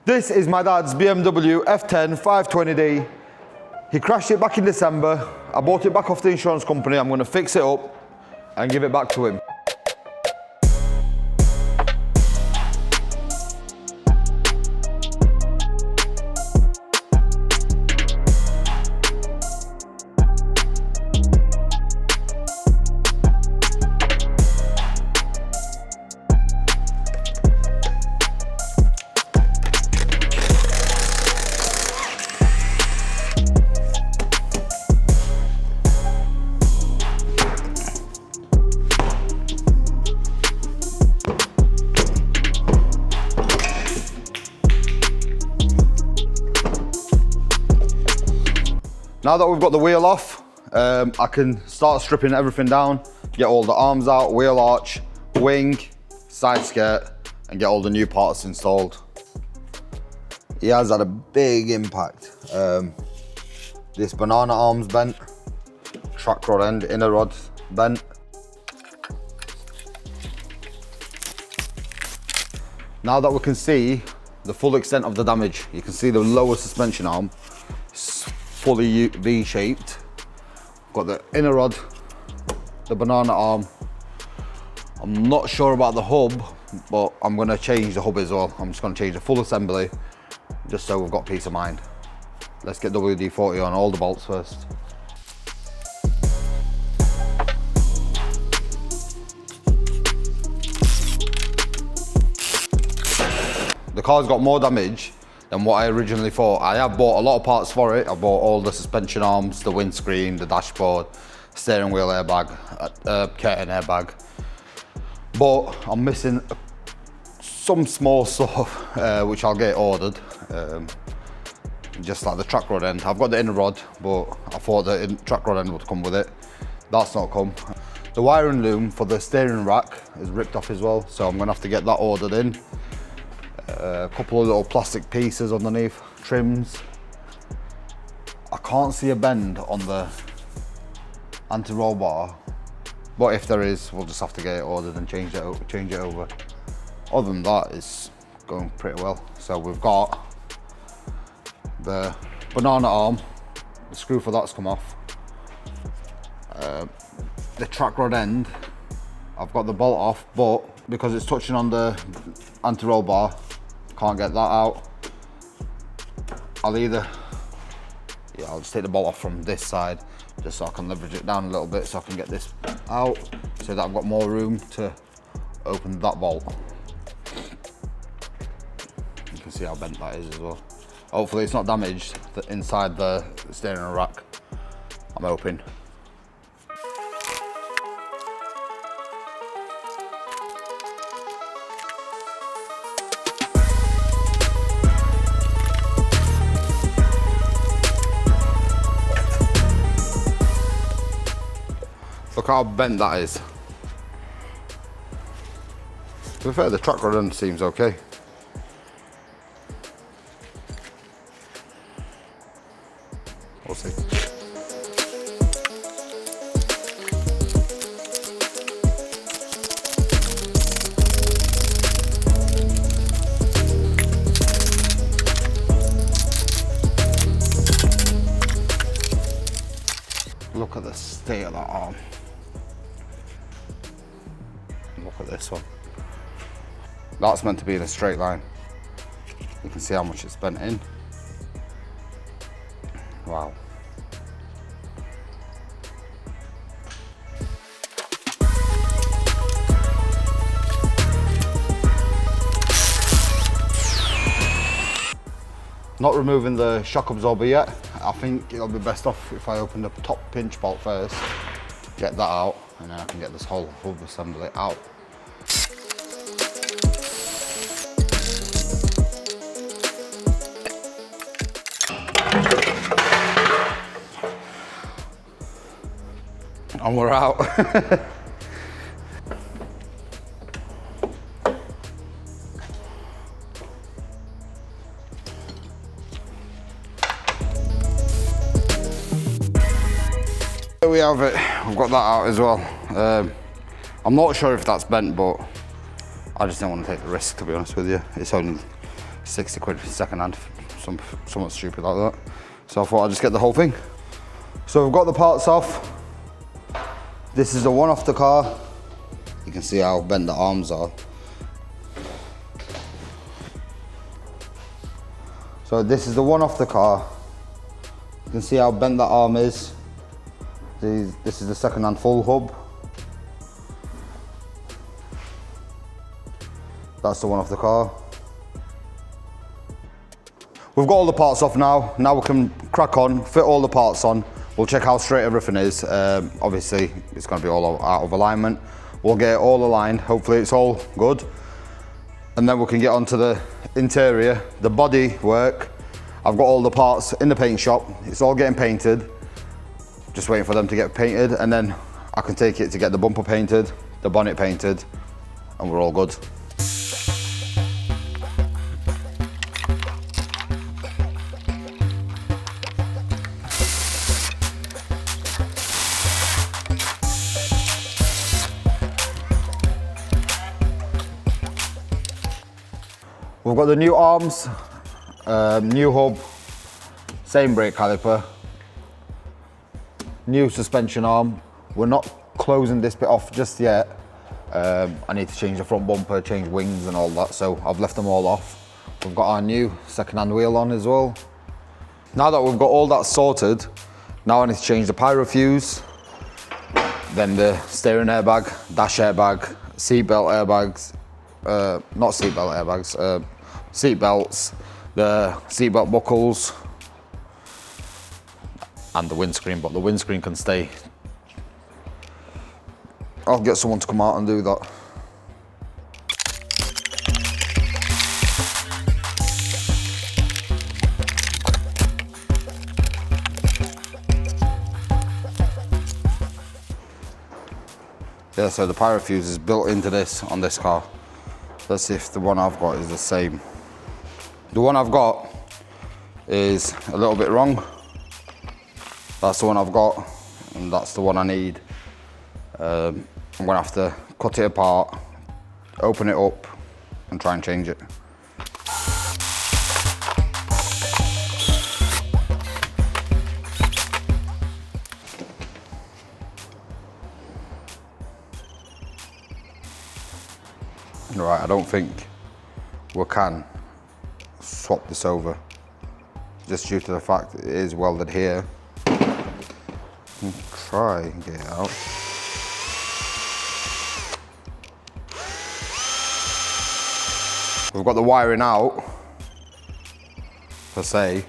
This is my dad's BMW F10 520D. He crashed it back in December. I bought it back off the insurance company. I'm going to fix it up and give it back to him. Now that we've got the wheel off, I can start stripping everything down, get all the arms out, wheel arch, wing, side skirt, and get all the new parts installed. He has had a big impact. This banana arm's bent, track rod end, inner rod bent. Now that we can see the full extent of the damage, you can see the lower suspension arm fully V-shaped. Got the inner rod, the banana arm. I'm not sure about the hub, but I'm gonna change the hub as well. I'm just gonna change the full assembly, just so we've got peace of mind. Let's get WD-40 on all the bolts first. The car's got more damage than what I originally thought. I have bought a lot of parts for it. I bought all the suspension arms, the windscreen, the dashboard, steering wheel airbag, curtain airbag. But I'm missing some small stuff, which I'll get ordered. Just like the track rod end. I've got the inner rod, but I thought the track rod end would come with it. That's not come. The wiring loom for the steering rack is ripped off as well, so I'm gonna have to get that ordered in. A couple of little plastic pieces underneath, trims. I can't see a bend on the anti-roll bar, but if there is, we'll just have to get it ordered and change it over. Other than that, it's going pretty well. So we've got the banana arm, the screw for that's come off. The track rod end, I've got the bolt off, but because it's touching on the anti-roll bar, can't get that out. I'll just take the bolt off from this side, just so I can leverage it down a little bit, so I can get this out, so that I've got more room to open that bolt. You can see how bent that is as well. Hopefully it's not damaged inside the steering rack, I'm hoping. Look how bent that is. To be fair, the track rod end seems okay. We'll see. Look at the state of that arm. Look at this one. That's meant to be in a straight line. You can see how much it's bent in. Wow. Not removing the shock absorber yet. I think it'll be best off if I open the top pinch bolt first, get that out, and then I can get this whole hub assembly out. And we're out. Here we have it. I've got that out as well. I'm not sure if that's bent, but I just didn't want to take the risk, to be honest with you. It's only 60 quid second hand, something stupid like that. So I thought I'd just get the whole thing. So we've got the parts off. This is the one off the car. You can see how bent the arms are. So this is the one off the car. You can see how bent that arm is. This is the second hand full hub. That's the one off the car. We've got all the parts off now. Now we can crack on, fit all the parts on. We'll check how straight everything is. Obviously, it's going to be all out of alignment. We'll get it all aligned. Hopefully it's all good. And then we can get onto the interior, the body work. I've got all the parts in the paint shop. It's all getting painted. Just waiting for them to get painted, and then I can take it to get the bumper painted, the bonnet painted, and we're all good. We've got the new arms, new hub, same brake caliper, new suspension arm. We're not closing this bit off just yet. I need to change the front bumper, change wings and all that, so I've left them all off. We've got our new second-hand wheel on as well. Now that we've got all that sorted, now I need to change the Pyrofuse, then the steering airbag, dash airbag, seat belt airbags, not seat belt airbags, seat belts, the seat belt buckles, and the windscreen, but the windscreen can stay. I'll get someone to come out and do that. Yeah, so the Pyrofuse is built into this on this car. Let's see if the one I've got is the same. The one I've got is a little bit wrong. That's the one I've got, and that's the one I need. I'm gonna have to cut it apart, open it up, and try and change it. Right, I don't think we can swap this over, just due to the fact it is welded here. I'll try and get it out. We've got the wiring out, per se.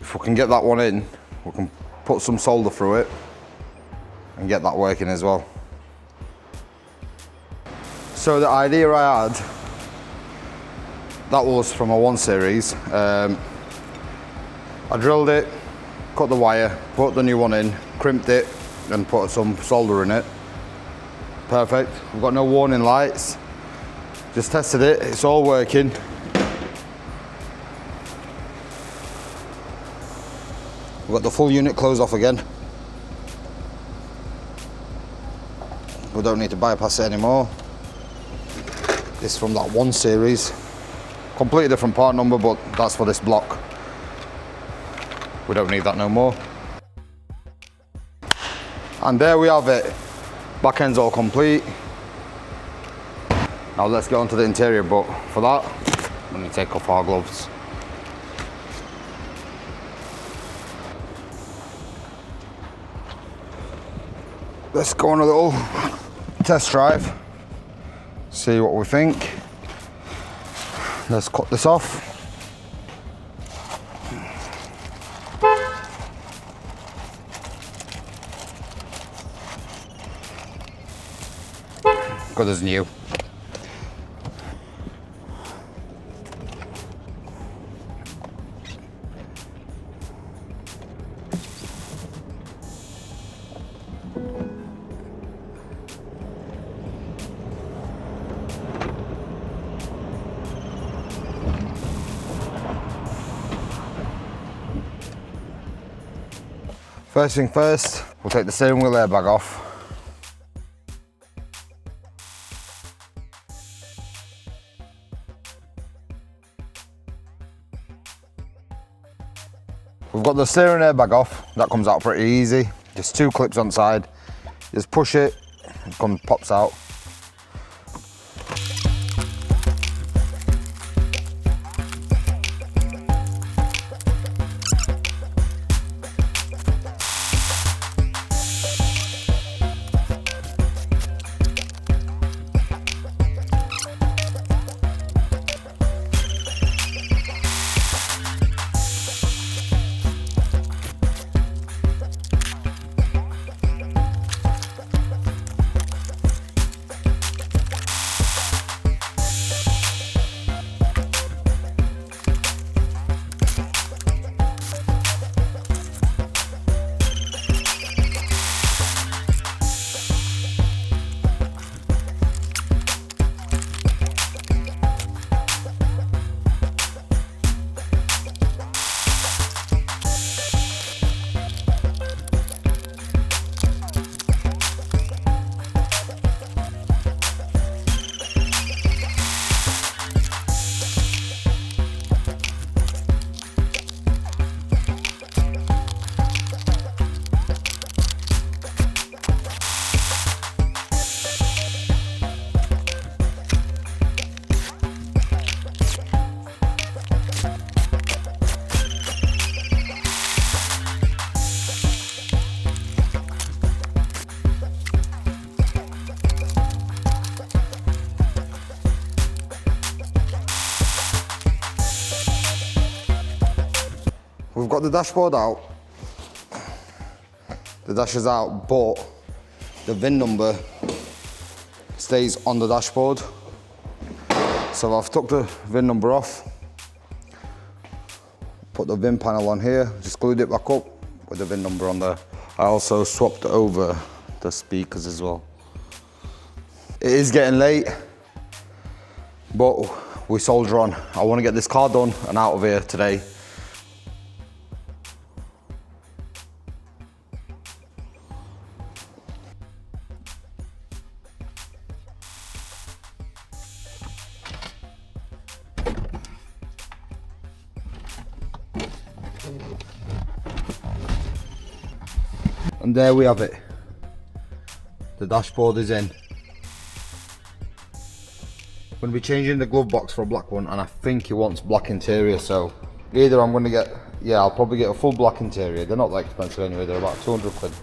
If we can get that one in, we can put some solder through it and get that working as well. So the idea I had, that was from a 1 Series. I drilled it, cut the wire, put the new one in, crimped it, and put some solder in it. Perfect. We've got no warning lights. Just tested it, it's all working. We've got the full unit closed off again. We don't need to bypass it anymore. This is from that 1 Series. Completely different part number, but that's for this block. We don't need that no more. And there we have it. Back end's all complete. Now let's get on to the interior, but for that, I'm gonna take off our gloves. Let's go on a little test drive, see what we think. Let's cut this off. Good as new. First thing first, we'll take the steering wheel airbag off. We've got the steering airbag off, that comes out pretty easy. Just 2 clips on side, just push it, it pops out. We've got the dashboard out, the dash is out, but the VIN number stays on the dashboard. So I've took the VIN number off, put the VIN panel on here, just glued it back up with the VIN number on there. I also swapped over the speakers as well. It is getting late, but we soldier on. I want to get this car done and out of here today. And there we have it. The dashboard is in. I'm going to be changing the glove box for a black one, and I think he wants black interior, so either I'm going to get, I'll probably get a full black interior. They're not that expensive anyway, they're about 200 quid.